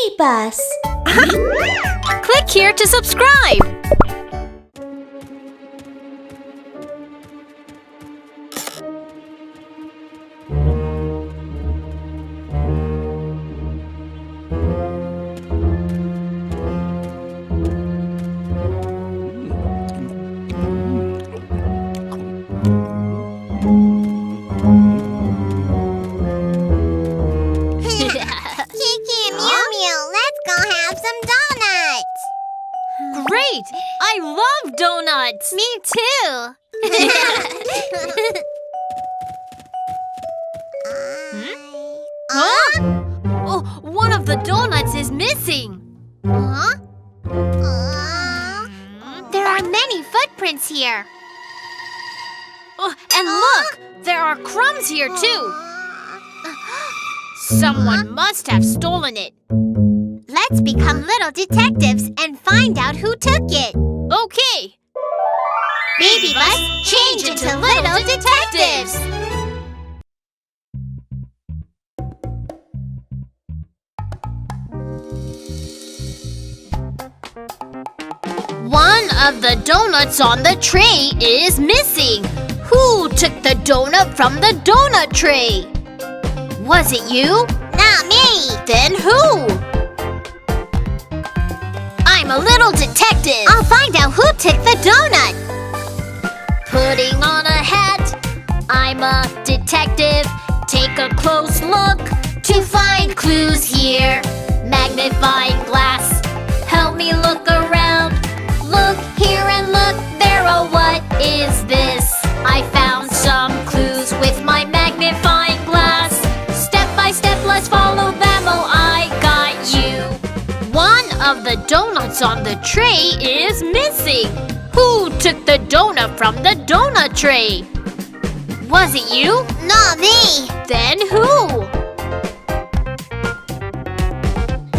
BabyBus. Click here to subscribe. Great! I love donuts! Me too! Huh? Oh, one of the donuts is missing! Huh? There are many footprints here. Oh, and look! There are crumbs here too! Someone must have stolen it. Let's become little detectives and find out who took it. Okay! BabyBus, change into little detectives! One of the donuts on the tray is missing. Who took the donut from the donut tray? Was it you? Not me! Then who? I'm a little detective. I'll find out who took the donut. Putting on a hat, I'm a detective. Take a close look to find clues here. Magnifying glass, help me look around. Look here and look there, oh what is this? I found some clues with my magnifying glass. Step by step, let's follow them, oh I got you. One of the donuts on the tray is missing. Who took the donut from the donut tray? Was it you? Not me! Then who?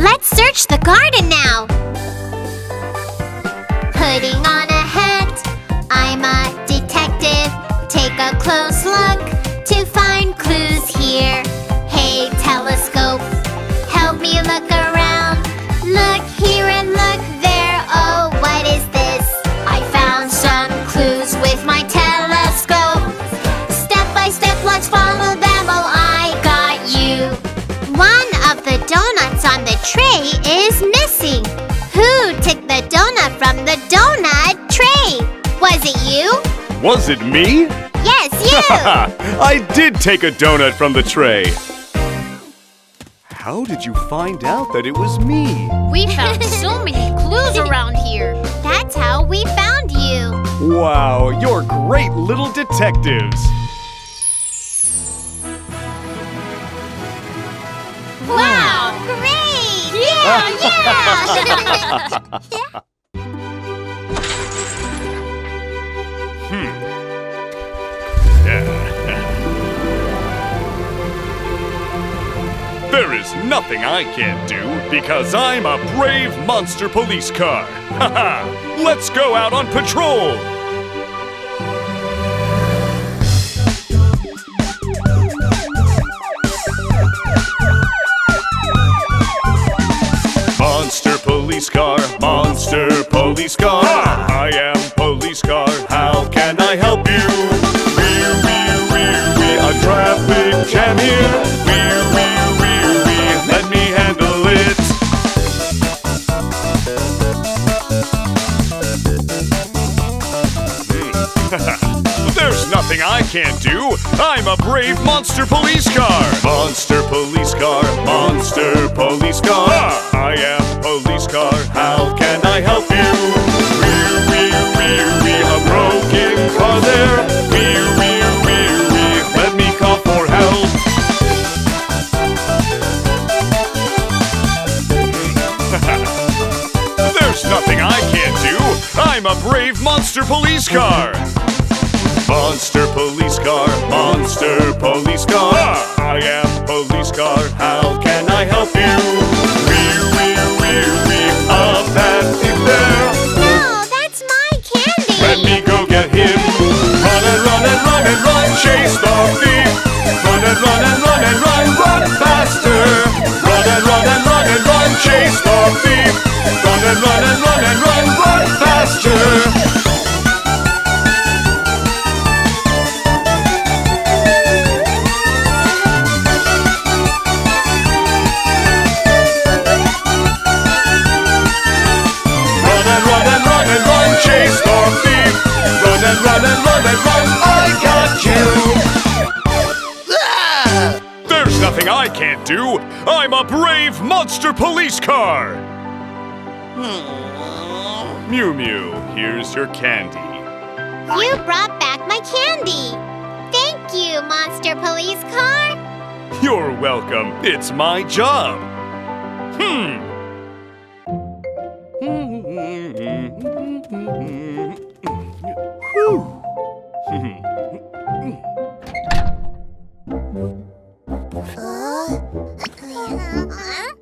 Let's search the garden now. Putting on a hat, I'm a detective. Take a close look to find clues here. Hey, telescope, help me look around. Look here and look there, oh what is this? I found some clues with my telescope. Step by step, let's follow them, oh I got you. One of the donuts on the tray is missing. Who took the donut from the donut tray? Was it you? Was it me? Yes, you! I did take a donut from the tray. How did you find out that it was me? We found so many clues around here. That's how we found you. Wow, you're great little detectives. Wow! Great! Yeah! There is nothing I can't do because I'm a brave monster police car. Haha! Let's go out on patrol! Monster police car, monster police car. I am police car, how can I help you? We, a traffic jam here. We, let me handle it. There's nothing I can't do. I'm a brave monster police car. Monster police car, monster police car. I am police car, how can I help you? We, a broken car there. We, let me call for help. There's nothing I can't do. I'm a brave monster police car. Monster police car, monster police car. I am police car, how can I help you? We, up that thing there. No, that's my candy. Let me go get him. Run and run and run and run, chase the thief. Run and run and run and run, run faster. Run and run and run and run, chase run and run, I got you! There's nothing I can't do! I'm a brave monster police car! Mew Mew, here's your candy. You brought back my candy. Thank you, Monster Police Car. You're welcome. It's my job.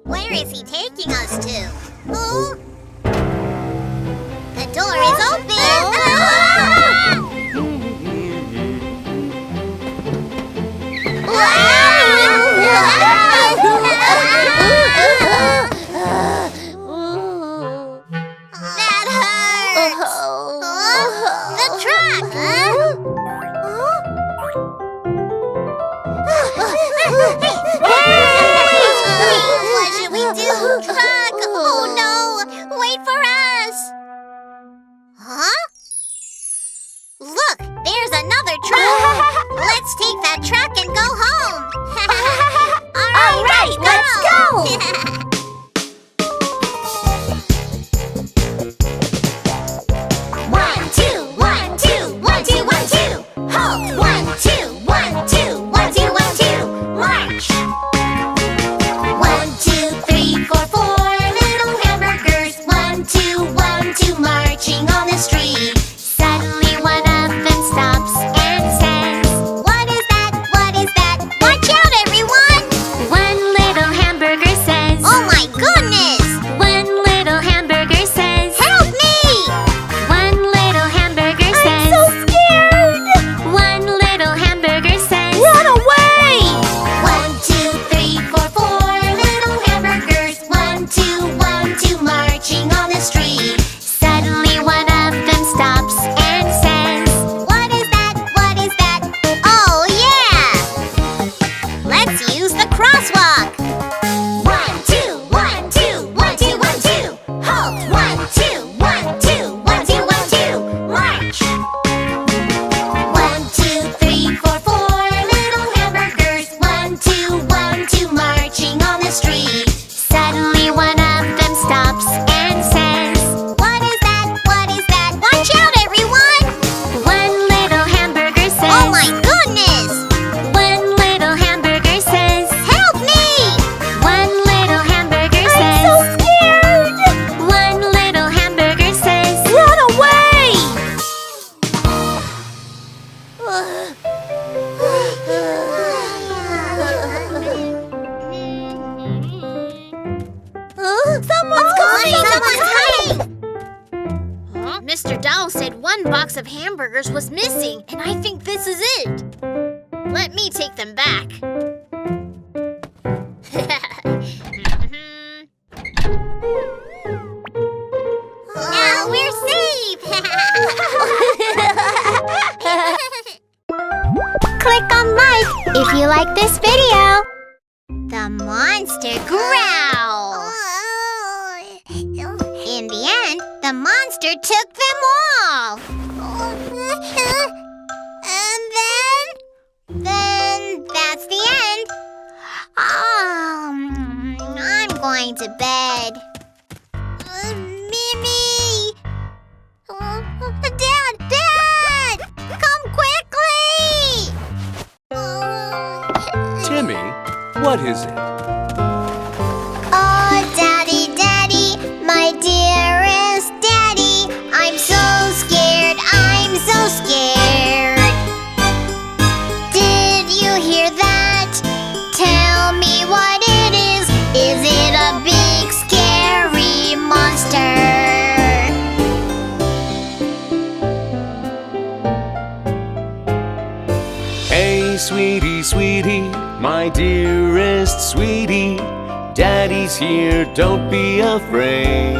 Where is he taking us to? The door is open! That hurts! The truck! What should we do? Truck! Oh no! Wait for us! Huh? Look! There's another truck! Let's take that truck and go home! All right, let's go! 1, 2, 1, 2, 1, 2, 1, 2. Halt! 1, 2, 1, 2, 1, 2, 1, 2. March! 1, 2, 3, 4, 4 little hamburgers. 1, 2, 1, 2, marching on the street. Suddenly one of them stops and says, "What is that? What is that? Watch out, everyone!" One little hamburger says, "Oh my goodness!" One little hamburger says, "Help me!" One little hamburger says, "I'm so scared!" One little hamburger says, "Run away!" 1, 2, 3, 4, 4 little hamburgers. 1, 2, 1, 2, marching on the street. Suddenly one of them stops and says, "What is that? What is that? Oh yeah! Let's use the crosswalk. 1, 2, 1, 2, 1, 2, 1, 2. Halt! 1, 2, 1, 2, 1, 2, 1, 2. March! 1, 2, 3, 4, 4 little hamburgers. 1, 2, 1, 2, marching on the street. Suddenly one of them stops and says, "What is that? What is that? Watch out, everyone!" One little hamburger says, "Oh my goodness!" One little hamburger says, "Help me!" One little hamburger says, "I'm so scared!" One little hamburger says, "Run away!" Someone's coming! Someone's coming! Mr. Doll said one box of hamburgers was missing, and I think this is it. Let me take them back. Now we're safe! Click on like if you like this video. The monster growled. In the end, the monster took them all. And then that's the end. I'm going to bed. Mimi! Dad! Come quickly! Timmy, what is it? Oh, Daddy, my dearest Daddy, I'm so scared, I'm so scared. Did you hear that? Tell me what it is. Is it a big scary monster? Hey, sweetie, sweetie, my dearest sweetie, Daddy's here, don't be afraid.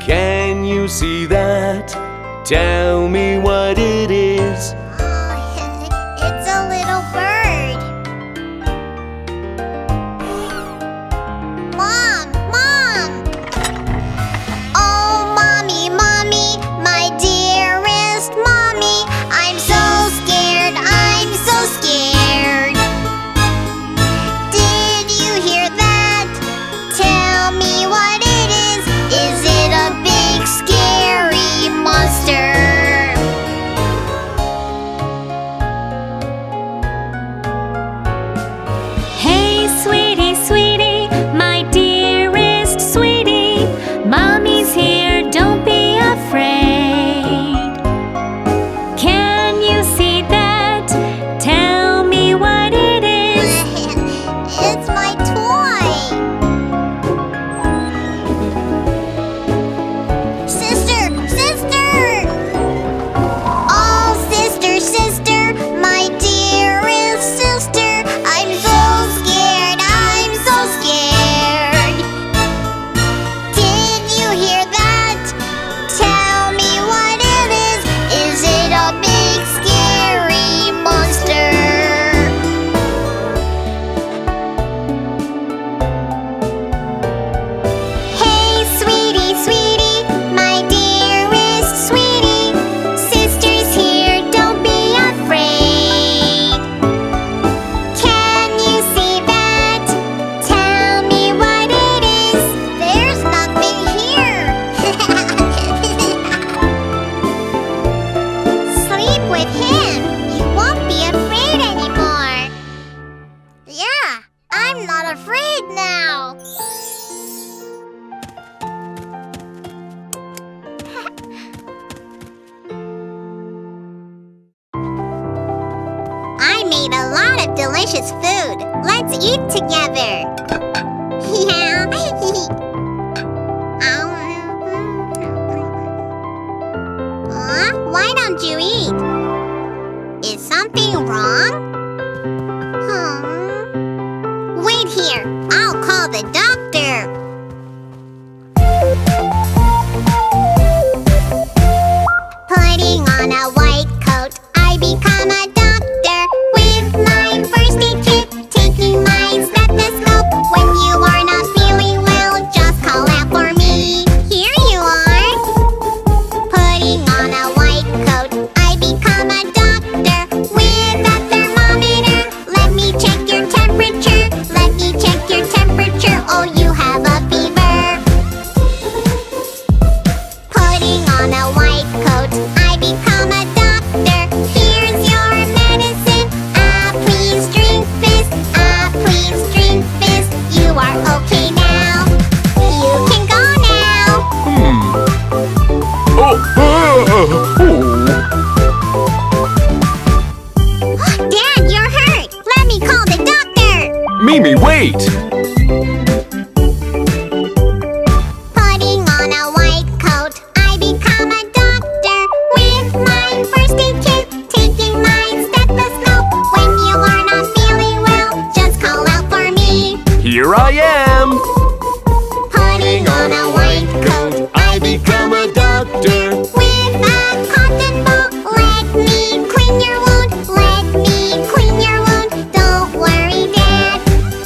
Can you see that? Tell me what it is. It's a little bird. Mom! Oh, Mommy, my dearest delicious food. Let's eat together. Yeah. Why don't you eat? Is something wrong? Wait here. I'll call the doctor. Putting on a white coat, I become a doctor. With my first aid kit, taking my stethoscope. When you are not feeling well, just call out for me. Here you are. Putting on a white coat, I become a doctor. With a thermometer, let me check your temperature. Let me check your temperature. Oh, you have a fever. Putting on a white coat, I become a doctor. Here's your medicine. Please drink this. Please drink this. You are okay now. You can go now. Dad, you're hurt. Let me call the doctor. Mimi, wait! Putting on a white coat, I become a doctor. With my first aid kit, taking my stethoscope. When you are not feeling well, just call out for me. Here I am! Putting on a white coat, I become a doctor. with a cotton ball. Let me clean your wound. Let me clean your wound. Don't worry, Dad.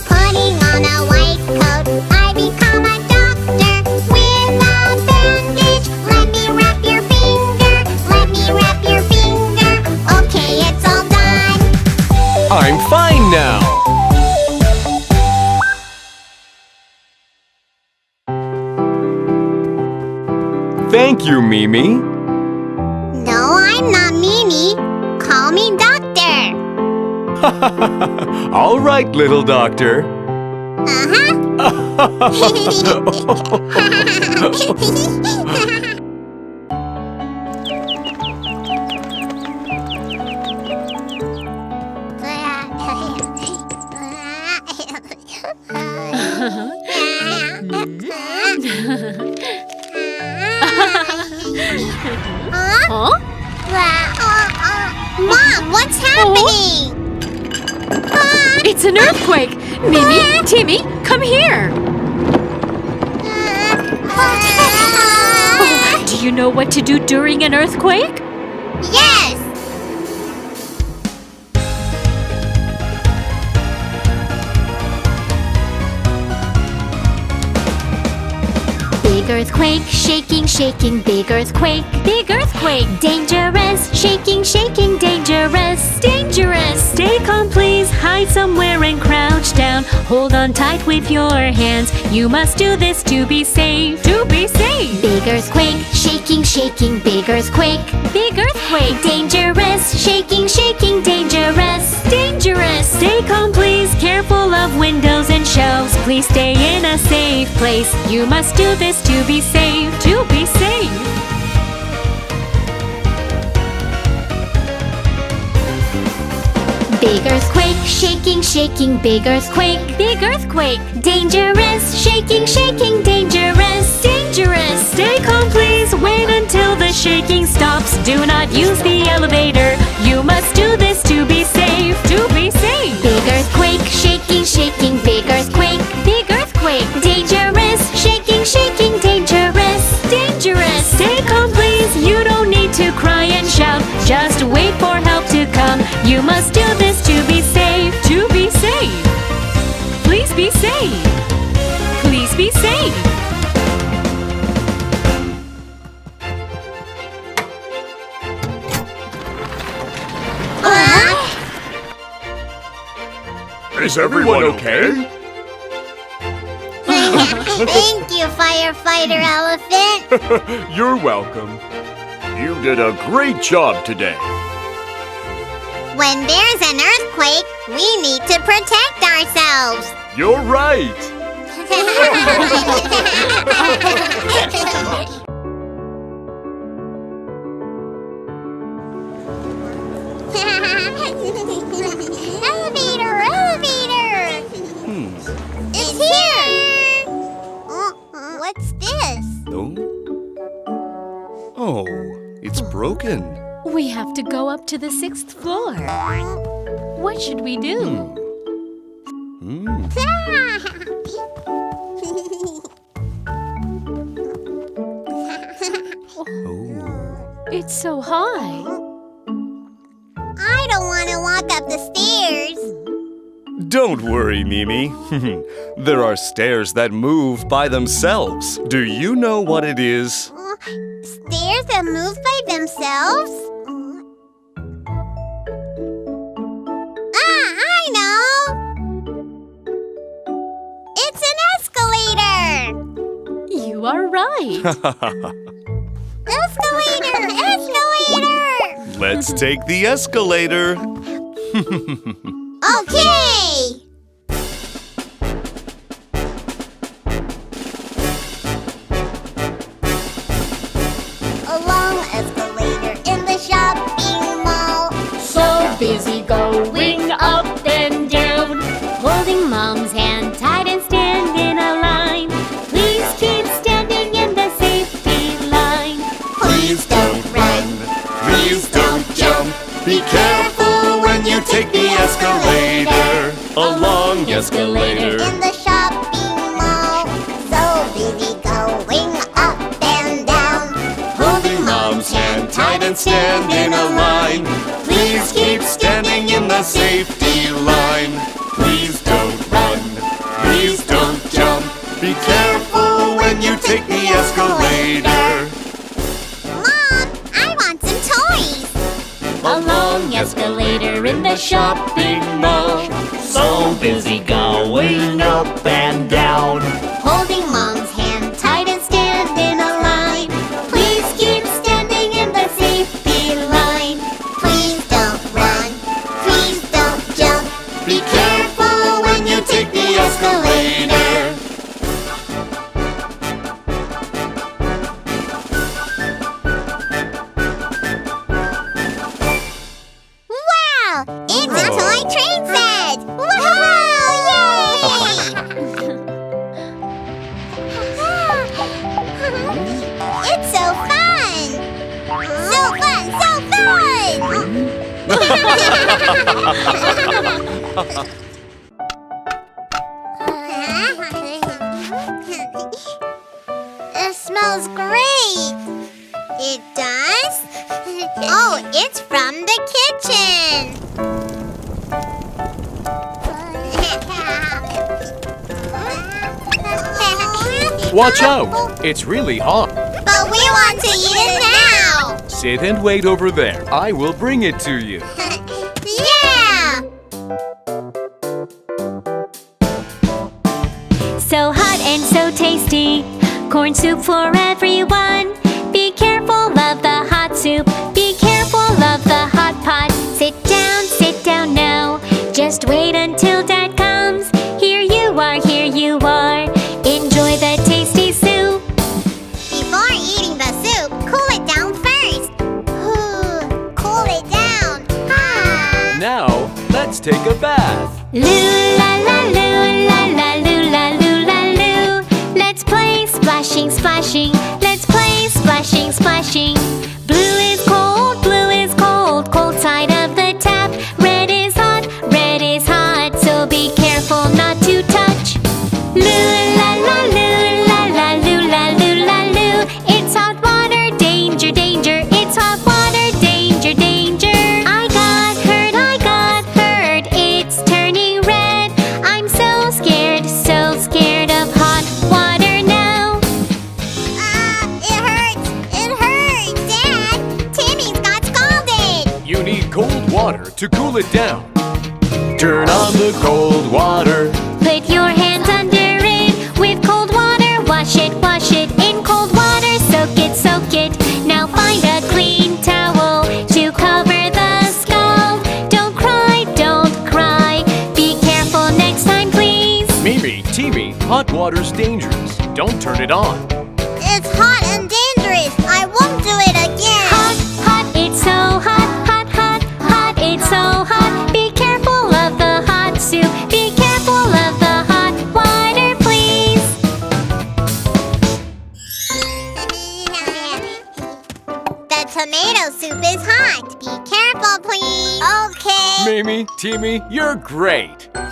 Putting on a white coat, I become a doctor. With a bandage, let me wrap your finger. Let me wrap your finger. Okay, it's all done. I'm fine now. Thank you, Mimi. No, I'm not Mimi. Call me Doctor. All right, little doctor. Huh? Mom, what's happening? It's an earthquake! Mimi, Timmy, come here! Oh, do you know what to do during an earthquake? Yes! Big earthquake, shaking, shaking, big earthquake, big earthquake. Dangerous, shaking, shaking, dangerous, dangerous. Stay calm, please, hide somewhere and crouch down. Hold on tight with your hands. You must do this to be safe, to be safe. Big earthquake, shaking, shaking, big earthquake, big earthquake. Dangerous, shaking, shaking, dangerous, dangerous. Stay calm, please, careful of windows and shelves. Please stay in a safe place. You must do this to be safe, to be safe. Big earthquake, shaking, shaking, big earthquake, big earthquake. Dangerous, shaking, shaking, dangerous, dangerous. Stay calm, please, wait until the shaking stops. Do not use the elevator. You must do this to be safe, to be safe. Big earthquake, shaking, shaking, big earthquake, big earthquake. Dangerous, shaking, shaking, dangerous, dangerous. Stay calm, please, you don't need to cry and shout. Just wait for help to come. You must do this to be safe, to be safe. Please be safe. Please be safe. Is everyone okay? Thank you, Firefighter Elephant. You're welcome. You did a great job today. When there's an earthquake, we need to protect ourselves. You're right. Elevator What's this? Oh, it's broken. We have to go up to the 6th floor. What should we do? It's so high. I don't want to walk up the stairs. Don't worry, Mimi. There are stairs that move by themselves. Do you know what it is? Stairs that move by themselves? I know! It's an escalator! You are right. Escalator! Escalator! Let's take the escalator. Okay! A long escalator in the shopping mall. So busy going up and down, holding Mom's hand tight and stand in a line. Please keep standing in the safety line. Please don't run. Please don't jump. Be careful when you take the escalator. A long escalator. In the shopping mall. So busy going up and down. Holding Mom's hand tight and stand in a line. Please keep standing in the safety line. Please don't run. Please don't jump. Be careful when you take the escalator. Mom, I want some toys. A long escalator in the shopping mall. So busy going up and down. Holding Mom's hand tight and stand in a line. Please keep standing in the safety line. Please don't run. Please don't jump. Be careful when you take the escalator. Wow! It's a toy train set! Woohoo! Yay! It's so fun! So fun! So fun! It smells great! It does? Oh, it's from the kitchen! Watch out! It's really hot. But we want to eat it now! Sit and wait over there. I will bring it to you. Yeah! So hot and so tasty. Corn soup for everyone. Be careful of the hot soup. Be careful of the hot pot. Sit down now. Just wait until Dad comes. Here you are, here you are. Enjoy the tasty soup. Before eating the soup, cool it down first. Cool it down. Now, let's take a bath. Loo la la loo la la loo la loo la loo. Let's play splashing, splashing. Let's play splashing, splashing. Blue is cold, cold side of the tap. Red is hot, so be careful not to touch. Loo la la loo la la loo la loo la loo. It's hot water, danger, danger. It's hot water, danger, danger. I got hurt, it's turning red. I'm so scared of hot water now. It hurts, Dad. Timmy's got scalded. You need cold water to cool it down. Turn on the cold water. Put your hands under it with cold water. Wash it in cold water. Soak it. Now find a clean towel to cover the scald. Don't cry. Be careful next time, please. Mimi, Timi, hot water's dangerous. Don't turn it on. It's hot and dangerous. I won't do it again. Hot, it's so hot, it's so hot. Be careful of the hot soup. Be careful of the hot water, please. Mimi, Timi, you're great. I'm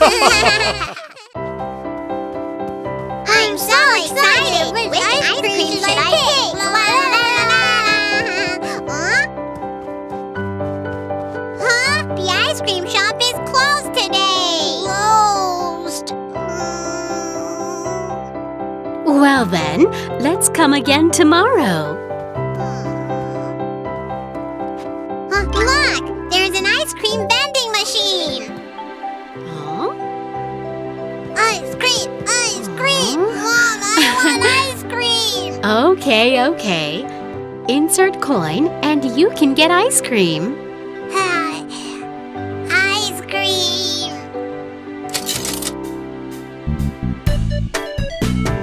so excited! Which ice cream should I pick? La, la, la, la, la. Huh? The ice cream shop is closed today! Closed? Well then, let's come again tomorrow. Look! There's an ice cream vending machine! Huh? Ice cream! Ice cream! Mom, I want ice cream! Okay. Insert coin and you can get ice cream. Ice cream!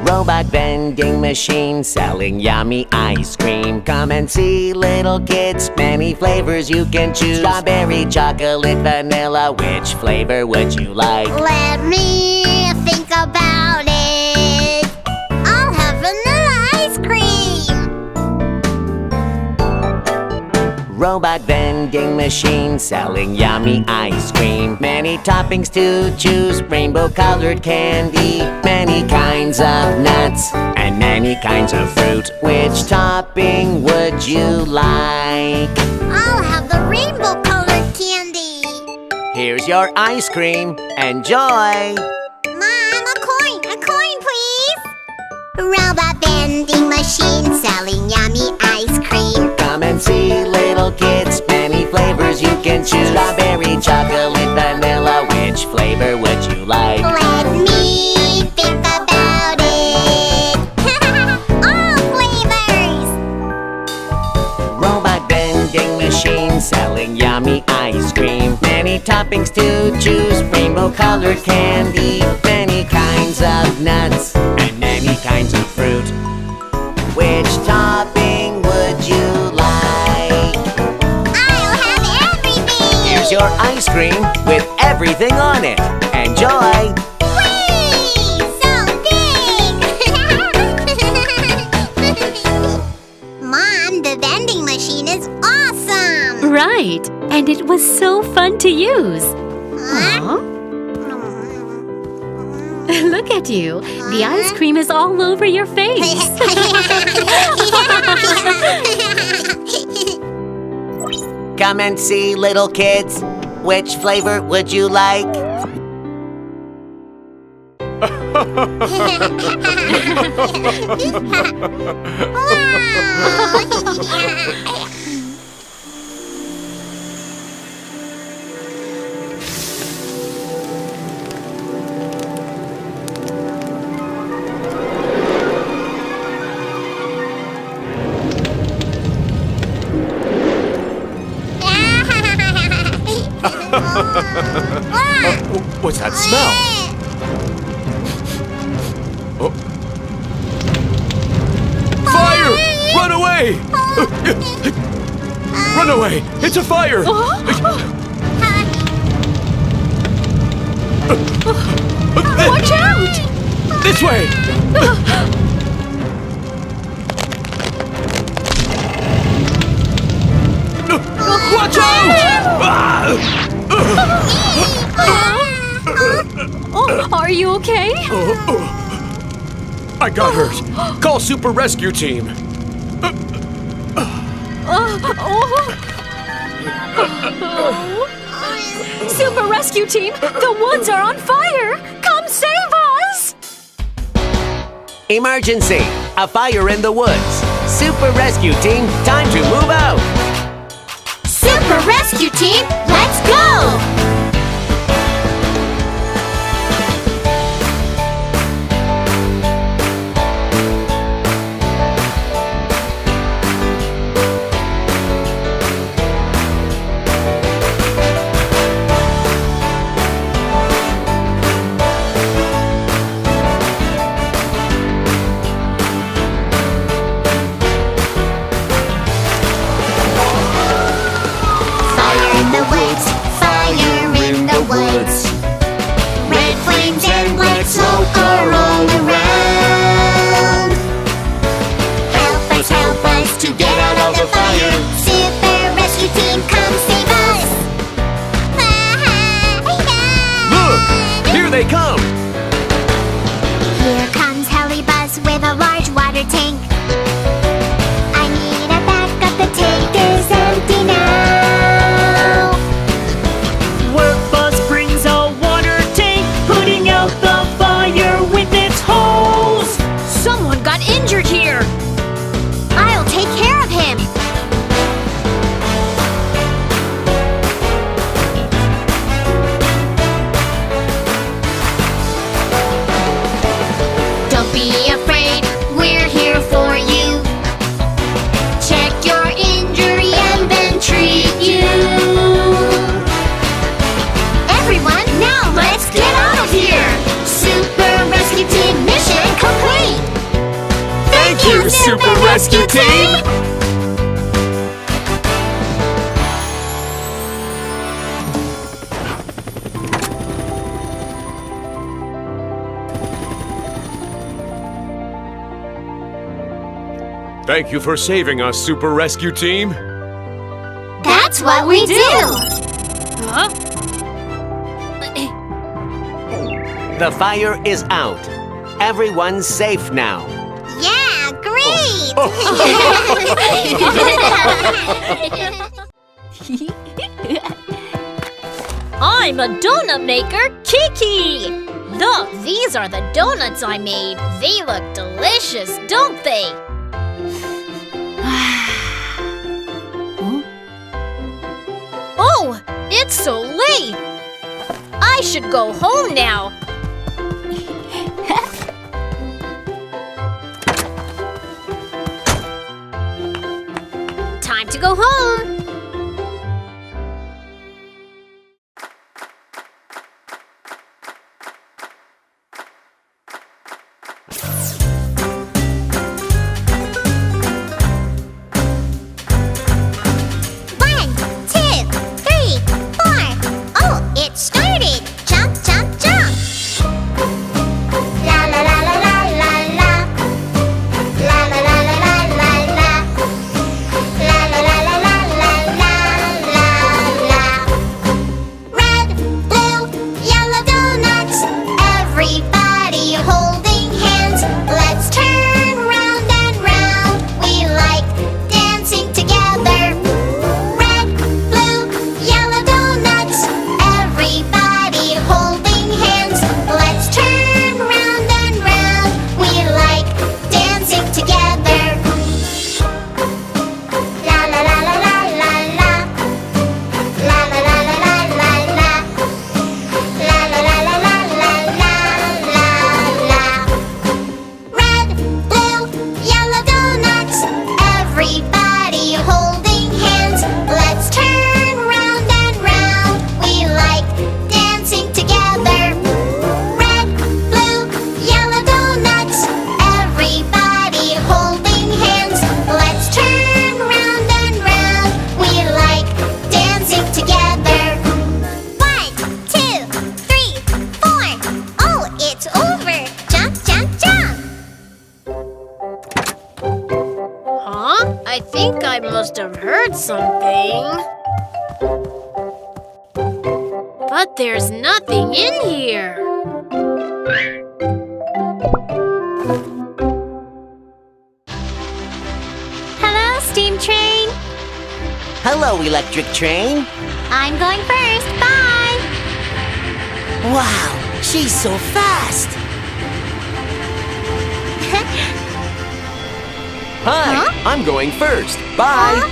Robot vending machine selling yummy ice cream. Come and see, little kids, many flavors you can choose. Strawberry, chocolate, vanilla, which flavor would you like? Let me think about it. I'll have vanilla ice cream. Robot vending machine selling yummy ice cream. Many toppings to choose, rainbow colored candy, many kinds of nuts, and many kinds of fruit. Which topping would you like? I'll have the rainbow colored candy. Here's your ice cream. Enjoy! Mom, a coin, please. Robot vending machine selling yummy ice cream. Come and see, little kids, many flavors you can choose. Strawberry, chocolate, vanilla, which flavor would you like? Let me think about it. All flavors. Robot vending machine selling yummy ice cream. Many toppings to choose, rainbow colored candy, many kinds of nuts, and many kinds of fruit. Which topping would you like? I'll have everything. Here's your ice cream with everything on it. Enjoy! Whee! So big! Mom, the vending machine is awesome! Right, and it was so fun to use. Huh? Aw. Look at you. The ice cream is all over your face. Come and see, little kids. Which flavor would you like? What's that smell? Oh. Fire! Run away! Run away! It's a fire! Watch out! This way! Watch out! Are you okay? I got hurt. Call Super Rescue Team. Super Rescue Team, the woods are on fire! Come save us! Emergency! A fire in the woods. Super Rescue Team, time to move out! Super Rescue Team, let's go! Fire in the woods, fire Super Rescue Team! Thank you for saving us, Super Rescue Team. That's what we do! Huh? The fire is out. Everyone's safe now. Yeah, great! I'm a donut maker, Kiki! Look, these are the donuts I made. They look delicious, don't they? Oh, it's so late! I should go home now. Time to go home. One, two, three, four. Oh, it started! Jump, jump, jump! La la la la la la la. La la la la la la la. La la la la la la la la. Red, blue, yellow donuts. Everybody holding hands. Let's turn round and round. We like dancing together. Red, blue, yellow donuts. Everybody holding hands. Let's turn round and round. We like dancing together. La la la la la la la. La la la la la la la. La la la la la la la la. Red, blue, yellow donuts. Everybody holding hands. Let's turn round and round. We like dancing together. Red, blue, yellow donuts. Everybody holding hands. Let's turn round and round. We like dancing together. 1, 2, 3, 4. Oh, it's over. Jump, jump, jump. Huh? I think I must have heard something. But there's nothing in here. Hello, steam train. Hello, electric train. I'm going first. Bye. Wow, she's so fast. Hi, I'm going first. Bye.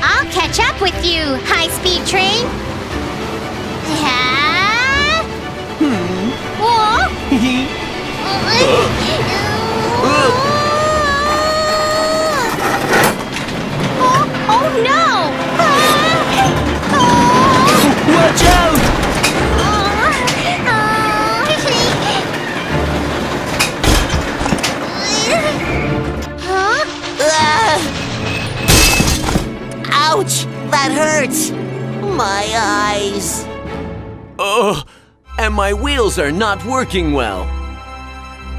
I'll catch up with you, high-speed train. Whoa. Oh no! Watch out! Ouch! That hurts! My eyes! Ugh! And my wheels are not working well.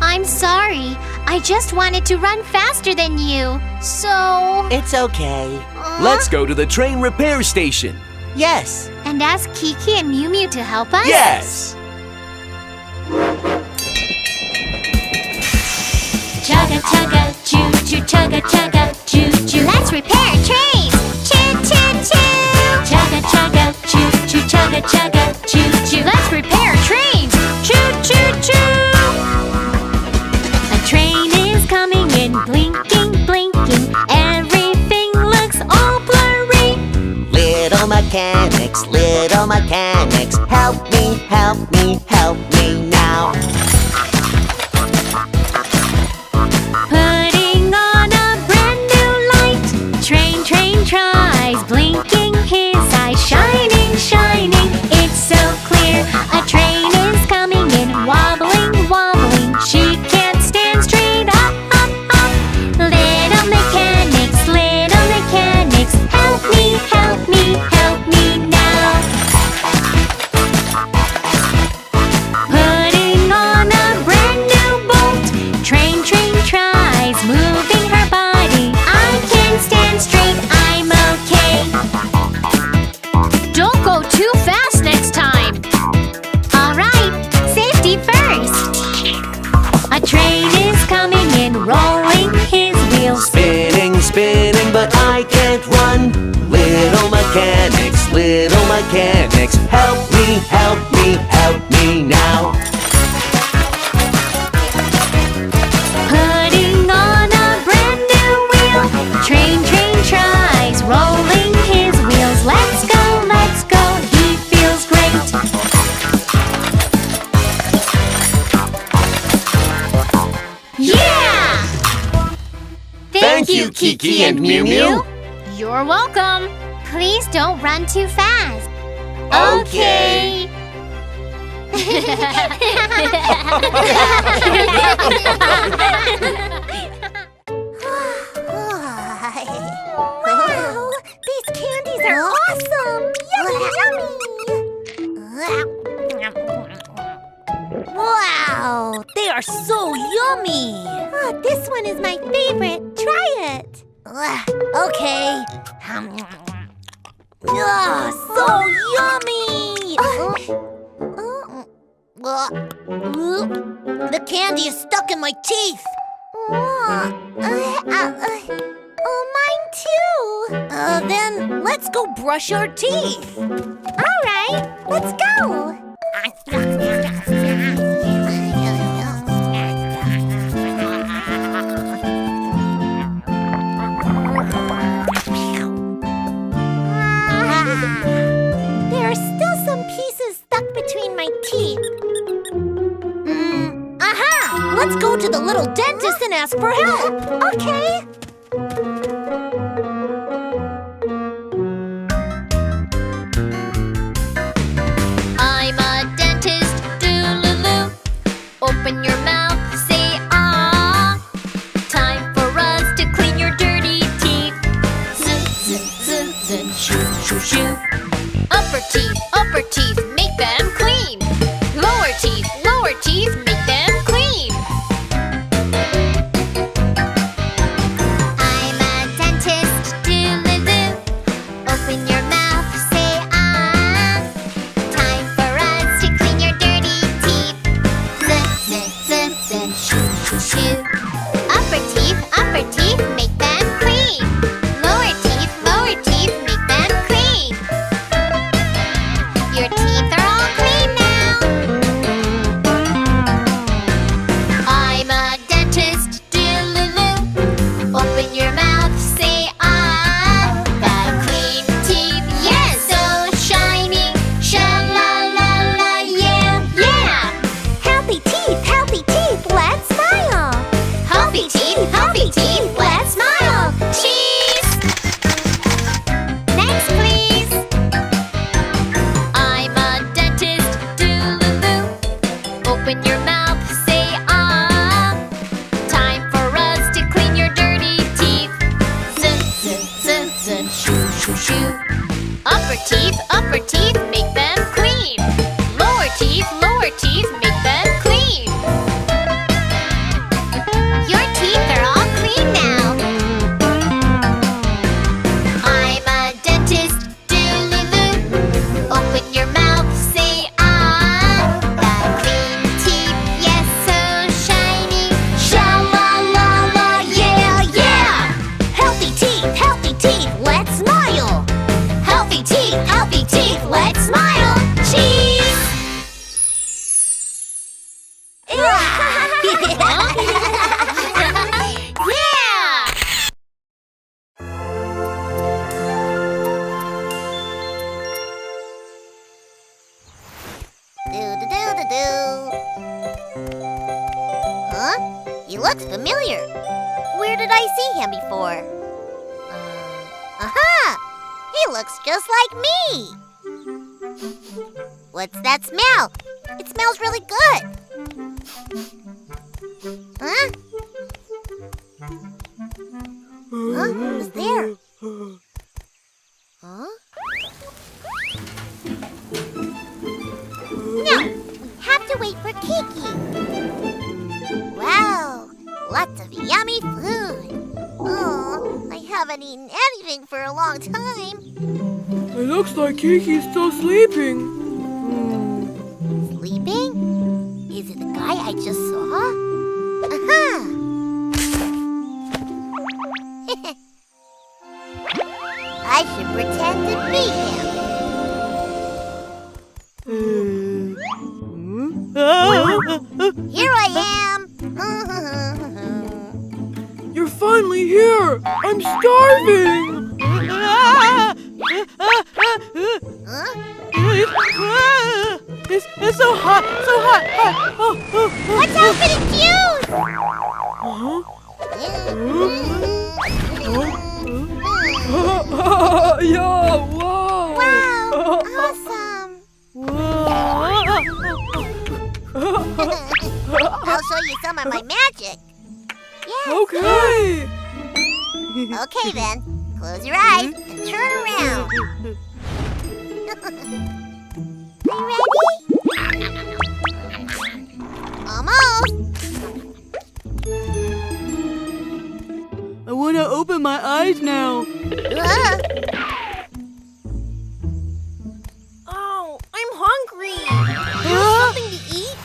I'm sorry. I just wanted to run faster than you, so... It's okay. Let's go to the train repair station. Yes. And ask Kiki and Mew Mew to help us? Yes! Chugga chugga, choo choo, chugga chugga, choo choo. Let's repair trains. Choo choo choo. Chugga chugga, choo choo, chugga chugga, choo choo. Let's repair trains. Choo choo choo. A train is coming in, blinking, blinking. Everything looks all blurry. Little mechanics, help me, help me, help me now. Putting on a brand new light. Train, train tries, blinking his eyes, shining, shining. It's so clear. A train is coming in, wobbling, wobbling. She can't stand help me now. Putting on a brand new wheel. Train tries, rolling his wheels. Let's go, he feels great. Yeah! Thank you, Kiki and Mew Mew. You're welcome. Please don't run too fast. Okay. Wow, these candies are awesome! Yummy, yummy! Wow, they are so yummy! This one is my favorite. Try it. Okay. So yummy! The candy is stuck in my teeth. Mine too. Then let's go brush our teeth. All right, let's go. There are still some pieces stuck between my teeth. Aha! Let's go to the little dentist and ask for help. Okay. I'm a dentist, do-loo-loo. Open your mouth, say ah. Time for us to clean your dirty teeth. Z-z-z-z, shoo-shoo-shoo. Upper teeth, make them clean. Lower teeth, make them clean. I'm a dentist, do-loo-loo. Open your mouth, say ah. Time for us to clean your dirty teeth. Z-z-z-z, shoo-shoo-shoo. Upper teeth, make them clean. Lower teeth, make them clean. Your teeth are all clean now. I'm a dentist, do-loo-loo. Open your mouth, say ah. That clean teeth, yes, so shiny. Sha-la-la-la, yeah, yeah. Healthy teeth, let's smile. Healthy teeth, let's smile. Cheese! Next, please. I'm a dentist, do-loo-loo. Open your mouth, say ah. Time for us to clean your dirty teeth. Z-z-z-z, shoo-shoo-shoo. Upper teeth, make them clean. Lower teeth, make them clean. Your teeth are all clean now. I'm a dentist, do-loo-loo. Open your mouth, say ah. That clean teeth, yes, so shiny. Sha-la-la-la, yeah, yeah. Healthy teeth, let's smile. Healthy teeth, let's smile. Cheese! Yeah! Huh? He looks familiar. Where did I see him before? Aha! He looks just like me. What's that smell? It smells really good. Huh? Huh? Who's there? Huh? No, we have to wait for Kiki. Wow, lots of yummy food. Oh, I haven't eaten anything for a long time. It looks like Kiki's still sleeping. Sleeping? Is it the guy I just saw? Aha! I should pretend to be him. Here I am. You're finally here! I'm starving! It's so hot! So hot! Watch out for the juice! Yeah, whoa! Wow, awesome! I'll show you some of my magic. Yes. Okay! Okay then, close your eyes and turn around. Are you ready? Almost. I want to open my eyes now. Oh, I'm hungry. Something to eat?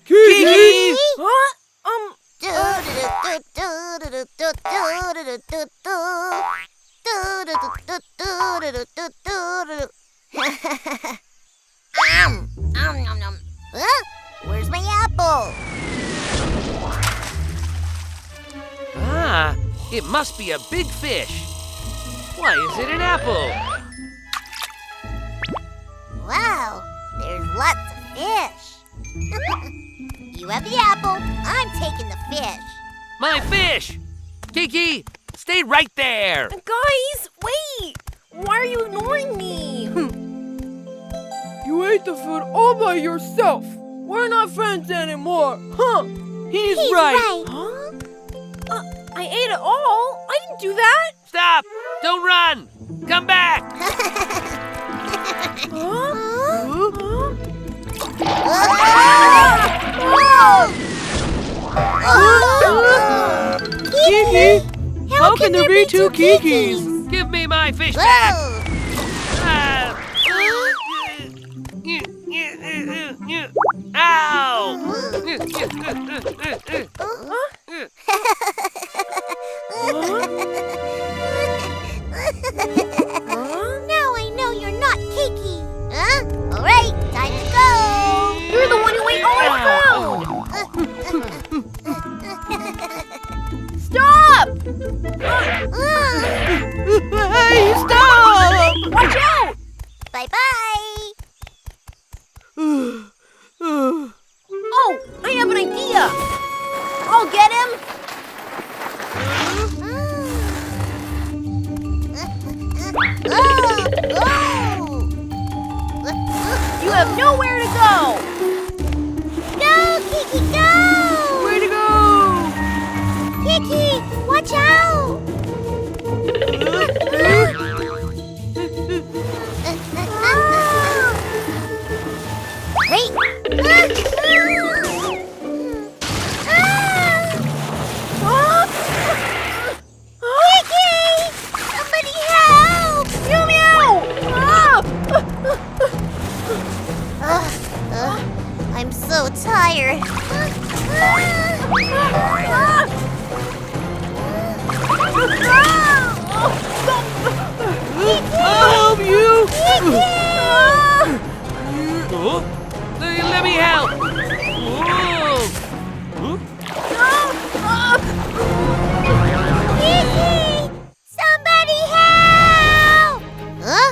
Kiki! Huh? Huh? Where's my apple? Ah, it must be a big fish. Why is it an apple? Wow, there's lots of fish. You have the apple, I'm taking the fish. My fish! Kiki, stay right there! Guys, wait! Why are you ignoring me? You ate the food all by yourself. We're not friends anymore. Huh? He's right. Huh? I ate it all. I didn't do that. Stop! Don't run! Come back! Kiki! How can there be two Kikis? Give me my fish back! Ah. Ow! Now I know you're not Kiki. Huh? All right, time to go. You're the one who ate all our food. Stop! Hey, stop! Watch out! Bye-bye. Oh, I have an idea. I'll get him. You have nowhere to go. Go, Kiki, go! Way to go! Kiki, watch out! Wait! Kiki! Somebody help! Meow meow! I'm so tired. I'll help you! Oh, let me help! Kiki! Somebody help! Huh?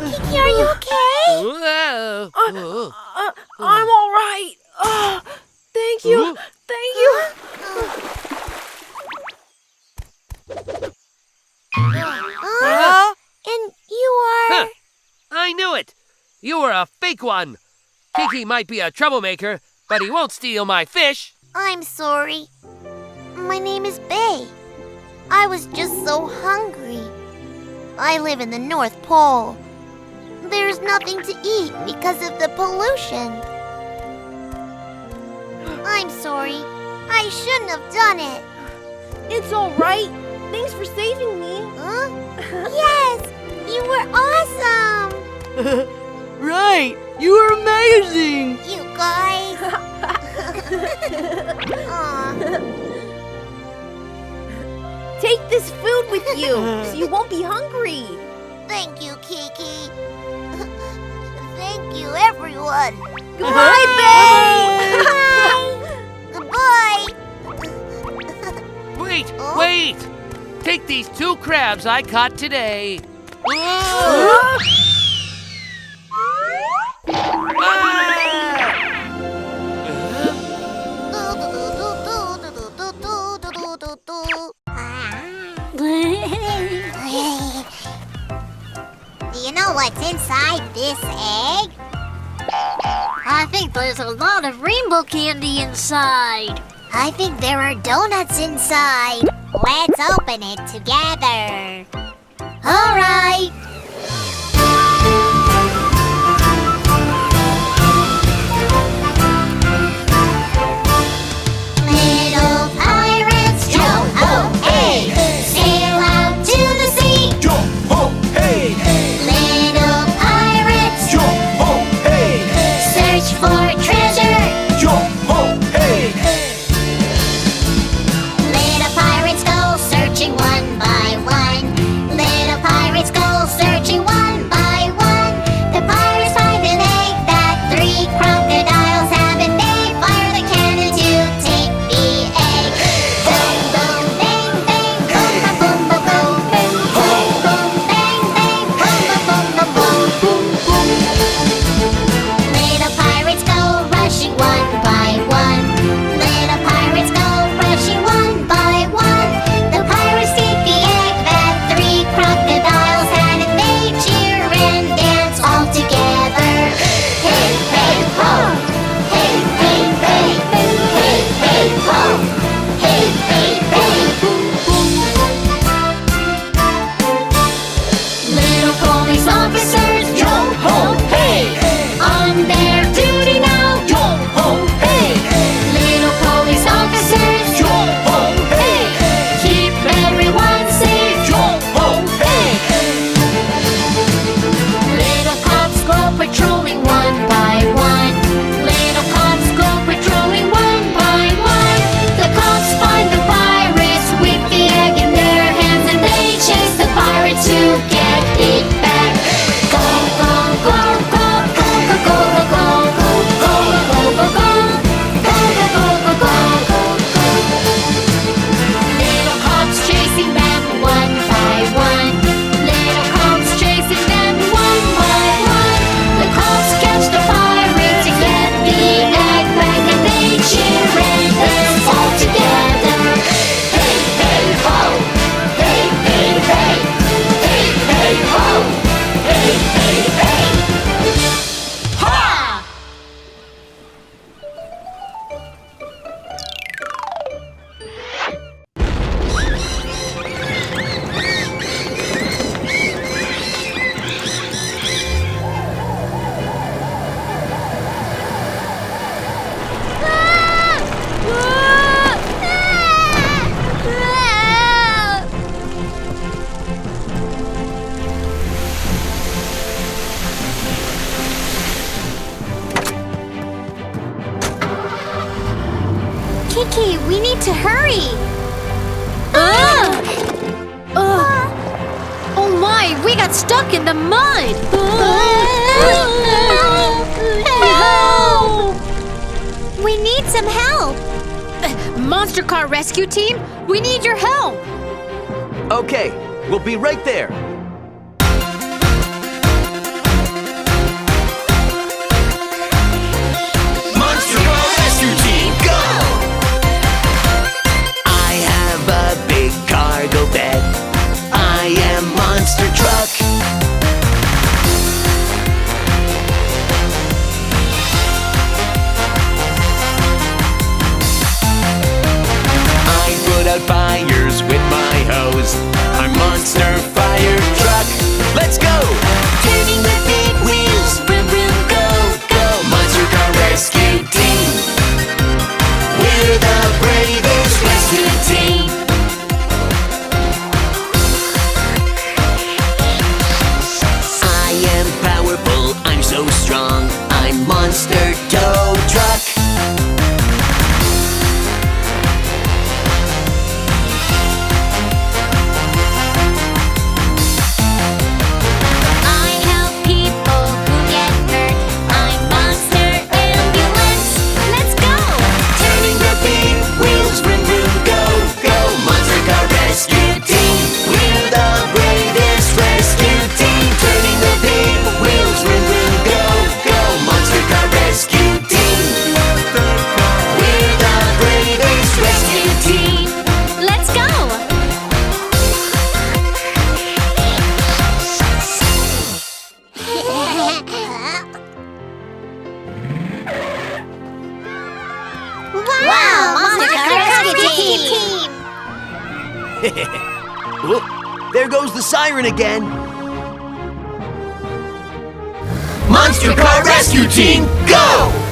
Kiki, are you okay? I'm all right. Thank you. Thank you. And you are... Huh. I knew it! You were a fake one! Kiki might be a troublemaker, but he won't steal my fish! I'm sorry. My name is Bay. I was just so hungry. I live in the North Pole. There's nothing to eat because of the pollution. I'm sorry. I shouldn't have done it. It's all right. Thanks for saving me. Huh? Yes, you were awesome. Right! You are amazing! You guys. Aw. Take this food with you so you won't be hungry. Thank you, Kiki. Thank you, everyone. Goodbye, Goodbye. Wait, Oh? wait! Take these 2 crabs I caught today. Do you know what's inside this egg? I think there's a lot of rainbow candy inside. I think there are donuts inside. Let's open it together. All right. Little pirates, yo-ho-hey! Sail out to the sea. Yo-ho-hey! Little pirates, Yo-ho-hey! search for treasure. Yo-ho-hey! Little pirates go searching one by one. Little pirates go searching one by one. The pirates find an egg that 3 crocodiles have, and they fire the cannon to take the egg. Boom, boom, bang, bang, boom, boom, boom, boom, boom, boom, boom, bang, bang, boom, boom, boom, boom, boom, boom. Little pirates go rushing one by one. Little pirates go rushing one by one. The pirates take the egg that 3 crocodiles had, and they cheer and dance all together. Hey, hey, ho! Hey, hey, hey! Hey, hey, ho! Hey, hey, hey! Little police officers, yo ho hey! On their duty now, yo ho hey! Little police officers, yo ho hey! Keep everyone safe, yo ho hey! Little cops go patrolling one by one. Little cops go patrolling one by one. The cops find the pirates with the egg in their hands, and they chase the pirate to get it back. Go, go, go, go, go, go, go, go, go, go, go, go, go, go, go, go, go, go, go. Little cops chasing them one by one. Little cops chasing them one by one. The cops catch the pirate to get the egg back, and they cheer and dance all together. Hey, hey, ho! Hey, hey, hey! Hey, hey, ho! Hey, hey, hey! Ha! Kiki, we need to hurry. Oh my, we got stuck in the mud. We need some help. Monster Car Rescue Team, we need your help. Okay, we'll be right there. Monster Car Rescue Team, go! I have a big cargo bed. I am Monster Truck. I put out fires with my hose. I'm Monster Fire Team! Oh, there goes the siren again. Monster Car Rescue Team, go!